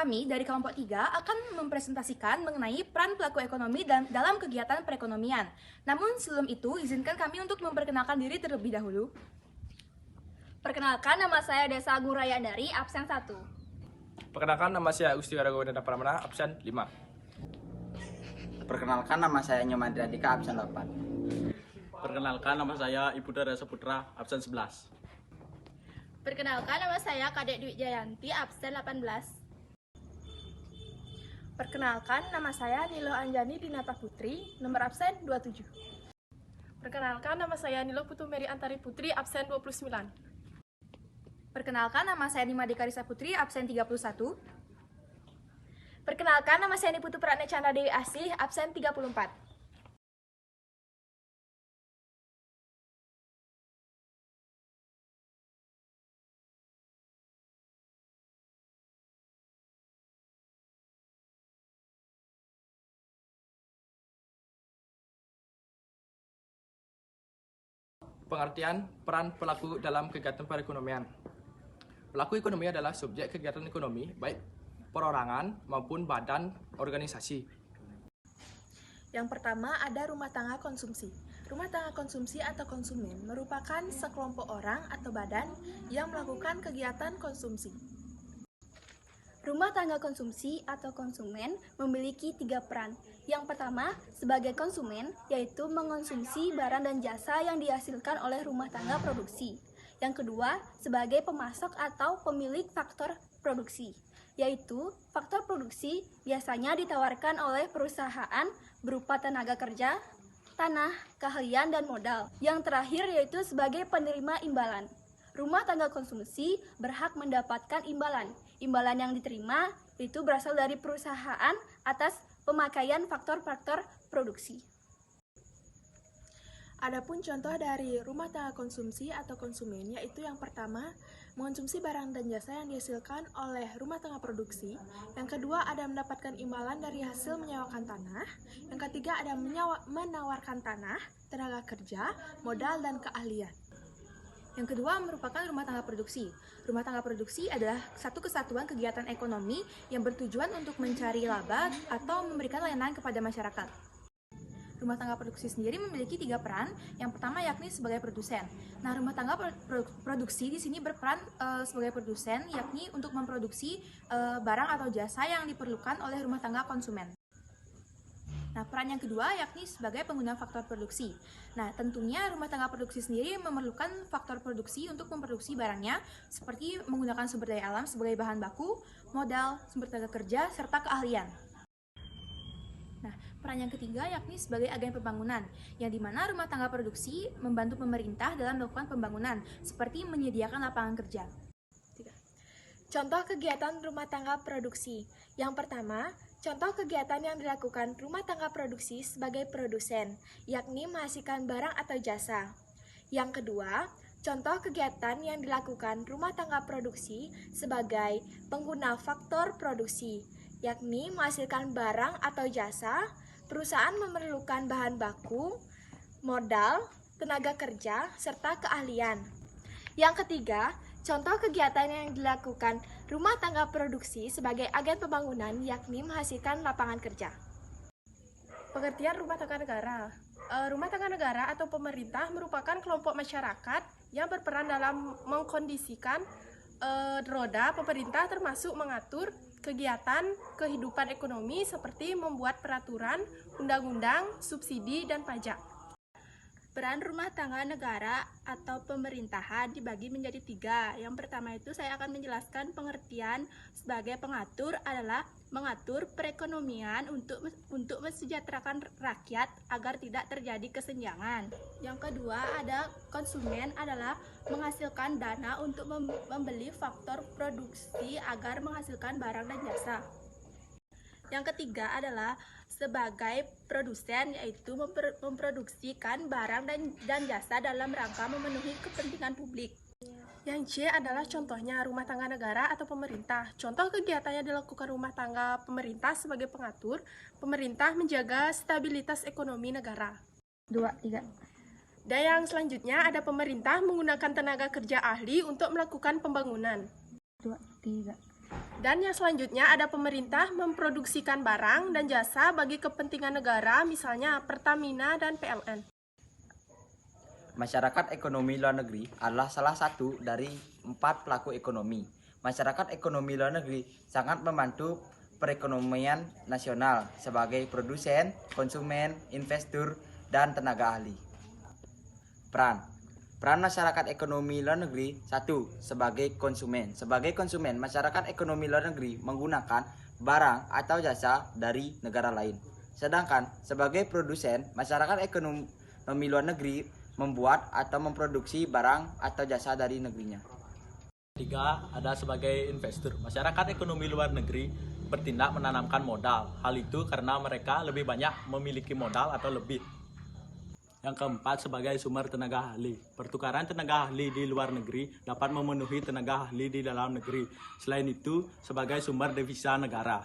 Kami dari kelompok 3 akan mempresentasikan mengenai peran pelaku ekonomi dalam kegiatan perekonomian. Namun sebelum itu, izinkan kami untuk memperkenalkan diri terlebih dahulu. Perkenalkan, nama saya Desa Agung Rayandari, absen 1. Perkenalkan, nama saya Gusti Waragodana Pramana, absen 5. Perkenalkan, nama saya Nyomadri Adika, absen 8. Perkenalkan, nama saya Ibu Dara Saputra, absen 11. Perkenalkan, nama saya Kadek Dwi Jayanti, absen 18. Perkenalkan, nama saya Nilo Anjani Dinata Putri, nomor absen 27. Perkenalkan, nama saya Nilo Putumeri Antari Putri, absen 29. Perkenalkan, nama saya Nima Dekarisa Putri, absen 31. Perkenalkan, nama saya Niputu Pratne Chandra Dewi Asih, absen 34. Pengertian peran pelaku dalam kegiatan perekonomian. Pelaku ekonomi adalah subjek kegiatan ekonomi, baik perorangan maupun badan organisasi. Yang pertama ada rumah tangga konsumsi. Rumah tangga konsumsi atau konsumen merupakan sekelompok orang atau badan yang melakukan kegiatan konsumsi. Rumah tangga konsumsi atau konsumen memiliki 3 peran. Yang pertama, sebagai konsumen, yaitu mengonsumsi barang dan jasa yang dihasilkan oleh rumah tangga produksi. Yang kedua, sebagai pemasok atau pemilik faktor produksi, yaitu faktor produksi biasanya ditawarkan oleh perusahaan berupa tenaga kerja, tanah, keahlian, dan modal. Yang terakhir yaitu sebagai penerima imbalan. Rumah tangga konsumsi berhak mendapatkan imbalan. Imbalan yang diterima itu berasal dari perusahaan atas pemakaian faktor-faktor produksi. Adapun contoh dari rumah tangga konsumsi atau konsumen yaitu yang pertama, mengonsumsi barang dan jasa yang dihasilkan oleh rumah tangga produksi. Yang kedua, ada mendapatkan imbalan dari hasil menyewakan tanah. Yang ketiga, ada menawarkan tanah, tenaga kerja, modal, dan keahlian. Yang kedua merupakan rumah tangga produksi. Rumah tangga produksi adalah satu kesatuan kegiatan ekonomi yang bertujuan untuk mencari laba atau memberikan layanan kepada masyarakat. Rumah tangga produksi sendiri memiliki 3 peran. Yang pertama yakni sebagai produsen. Nah, rumah tangga produksi di sini berperan sebagai produsen, yakni untuk memproduksi barang atau jasa yang diperlukan oleh rumah tangga konsumen. Nah, peran yang kedua yakni sebagai pengguna faktor produksi. Nah, tentunya rumah tangga produksi sendiri memerlukan faktor produksi untuk memproduksi barangnya, seperti menggunakan sumber daya alam sebagai bahan baku, modal, sumber tenaga kerja, serta keahlian. Nah, peran yang ketiga yakni sebagai agen pembangunan, yang dimana rumah tangga produksi membantu pemerintah dalam melakukan pembangunan, seperti menyediakan lapangan kerja. Contoh kegiatan rumah tangga produksi. Yang pertama, contoh kegiatan yang dilakukan rumah tangga produksi sebagai produsen, yakni menghasilkan barang atau jasa. Yang kedua, contoh kegiatan yang dilakukan rumah tangga produksi sebagai pengguna faktor produksi, yakni menghasilkan barang atau jasa. Perusahaan memerlukan bahan baku, modal, tenaga kerja, serta keahlian. Yang ketiga, contoh kegiatan yang dilakukan rumah tangga produksi sebagai agen pembangunan yakni menghasilkan lapangan kerja. Pengertian rumah tangga negara. Rumah tangga negara atau pemerintah merupakan kelompok masyarakat yang berperan dalam mengkondisikan roda pemerintah, termasuk mengatur kegiatan kehidupan ekonomi seperti membuat peraturan, undang-undang, subsidi, dan pajak. Peran rumah tangga negara atau pemerintahan dibagi menjadi 3. Yang pertama itu saya akan menjelaskan pengertian sebagai pengatur adalah mengatur perekonomian untuk mensejahterakan rakyat agar tidak terjadi kesenjangan. Yang kedua ada konsumen adalah menghasilkan dana untuk membeli faktor produksi agar menghasilkan barang dan jasa. Yang ketiga adalah sebagai produsen, yaitu memproduksikan barang dan jasa dalam rangka memenuhi kepentingan publik. Yang C adalah contohnya rumah tangga negara atau pemerintah. Contoh kegiatan yang dilakukan rumah tangga pemerintah sebagai pengatur, pemerintah menjaga stabilitas ekonomi negara. 2, 3. Dan yang selanjutnya ada pemerintah menggunakan tenaga kerja ahli untuk melakukan pembangunan. 2, 3. Dan yang selanjutnya ada pemerintah memproduksikan barang dan jasa bagi kepentingan negara, misalnya Pertamina dan PLN. Masyarakat ekonomi luar negeri adalah salah satu dari 4 pelaku ekonomi. Masyarakat ekonomi luar negeri sangat membantu perekonomian nasional sebagai produsen, konsumen, investor, dan tenaga ahli. Peran masyarakat ekonomi luar negeri 1. Sebagai konsumen. Sebagai konsumen, masyarakat ekonomi luar negeri menggunakan barang atau jasa dari negara lain. Sedangkan sebagai produsen, masyarakat ekonomi luar negeri membuat atau memproduksi barang atau jasa dari negerinya. 3. Ada sebagai investor. Masyarakat ekonomi luar negeri bertindak menanamkan modal. Hal itu karena mereka lebih banyak memiliki modal atau lebih. Yang keempat, sebagai sumber tenaga ahli. Pertukaran tenaga ahli di luar negeri dapat memenuhi tenaga ahli di dalam negeri. Selain itu, sebagai sumber devisa negara.